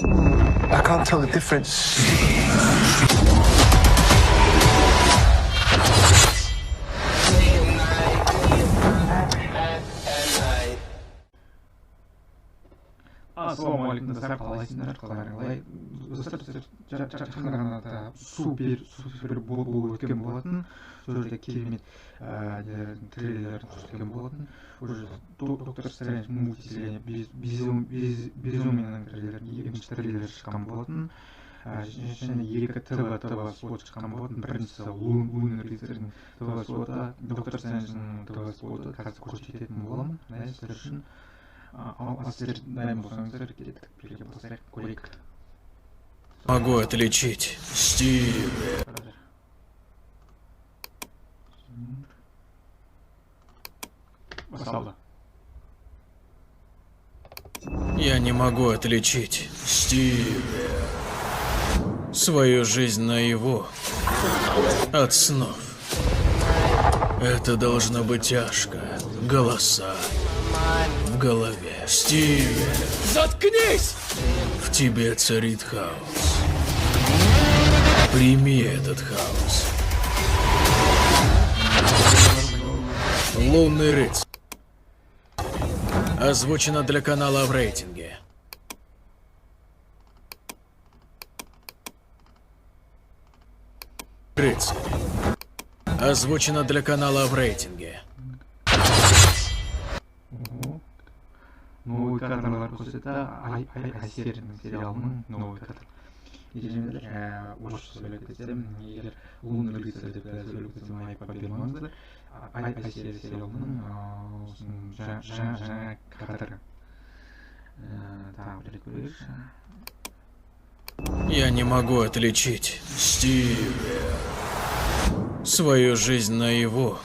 I can't tell the difference. Ассалаумағалейкум достар, қалайсыңдар, қалай достар, жақында ғана су болып өткен болатын, сол жерде керемет трейлерлерін көрсеткен болатын. Уже доктор Стрэндж мультивселенная безумияның екінші трейлері шыққан болатын, және екі ТВ спот шыққан болатын. Біріншісі Лунный рыцарьдің ТВ споты, доктор Стрэндждің ТВ споты қазір көрсететін боламын, сіздер үшін. Сіздер дайын болсаңыздар, кеттік, бірге болсақ, көрейік. Могу отличить Стиви. Басталды. Я не могу отличить Стиви. Свою жизнь наяву от снов. Это должно быть тяжко. Голоса в голове. Стиви, заткнись! В тебе царит хаос. Прими этот хаос. Лунный рыцарь. Озвучено для канала в рейтинге. Рыцарь. Озвучено для канала в рейтинге. Новый кадрлар көрсетті, Айсерінің сериалының новый кадр. Ежемедер, орысша сөйлеп кетсем, егер Лунный рыцарь деп сөйлеп кетсем, айыпқа бермеңіздер. Айсер сериалының жаңа кадры. Так, білет көрейікші. Я не могу отличить Стиви. Свою жизнь наяву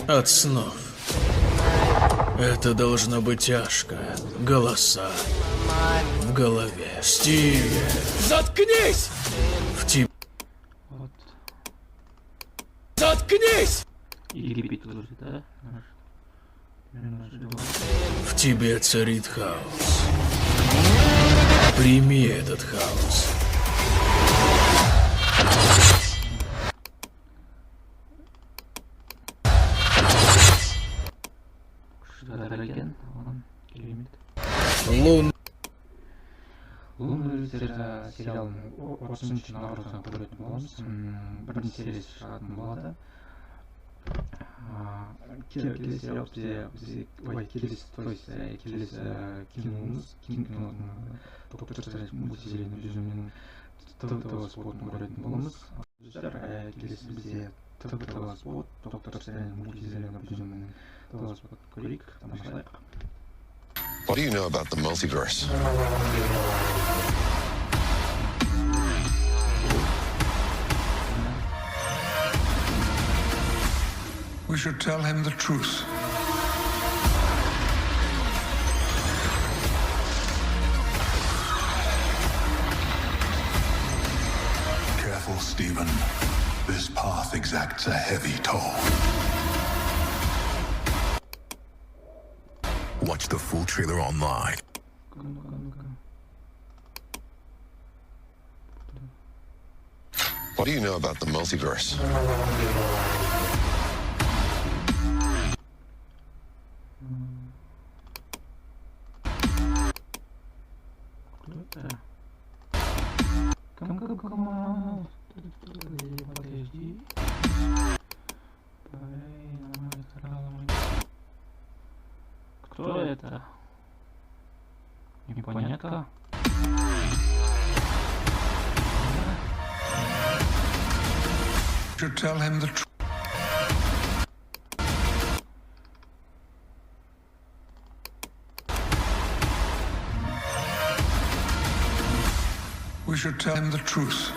от снов. Это должно быть тяжко. Голоса в голове. Стиви, заткнись! В тебе... Вот. Заткнись! И репит тоже, да? В тебе царит хаос. Прими этот хаос. Дороген, он керемет. Лунный рыцарь сериалының осыншы наурыздан көретін боламыз. Бірінші сериясы шығатын болады. Келесі сериал келесі киноның доктор Стрэндж мультивселенная безумияның ТВ спотын көретін боламыз. Келесі бізде ТВ спот, доктор Стрэндж мультивселенная безумияның ТВ спот көрейік, тамашалайық. What do you know about the multiverse? We should tell him the truth. Careful, Stephen. This path exacts a heavy toll. Watch the full trailer online. What do you know about the multiverse? Подожди. Кто это? Непонятно. Should tell him the truth. We should tell him the truth.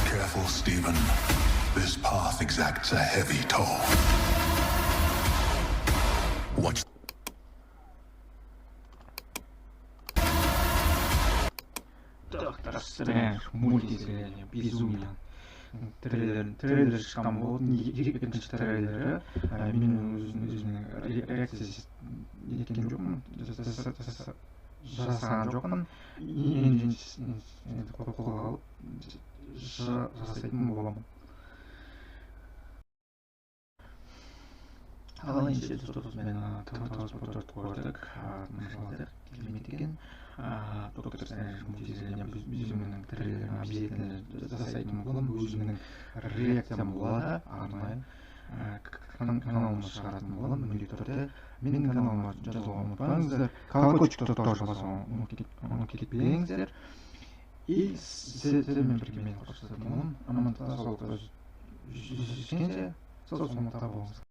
Careful, Stephen. This path exacts a heavy toll. Watch. Доктор Стрэндж, мультивселенная, безумие. трейлер шыққан болатын, екінші трейлері мен өзімнің реакция еткен жоқпын, жасаған жоқпын. Енді қолға алып жасайтын боламын. Ал енді мен транспорт көрдік, мысалдар келмейді екен. Доктор Стрендж мультизміне өзімнің трейлерін обязательно жасайтын боламын, өзімнің реакциям болады, арнайы каналыма шығаратын боламын, міндетті түрде. Менің каналыма жазуға ұмытпаңыздар, колокольчикті тоже басуға ұмытпаңыздар. И сіздермен бірге мен қоштасатын боламын. Амандықта, саулықта жүздескенше, сау саламатта болыңыздар.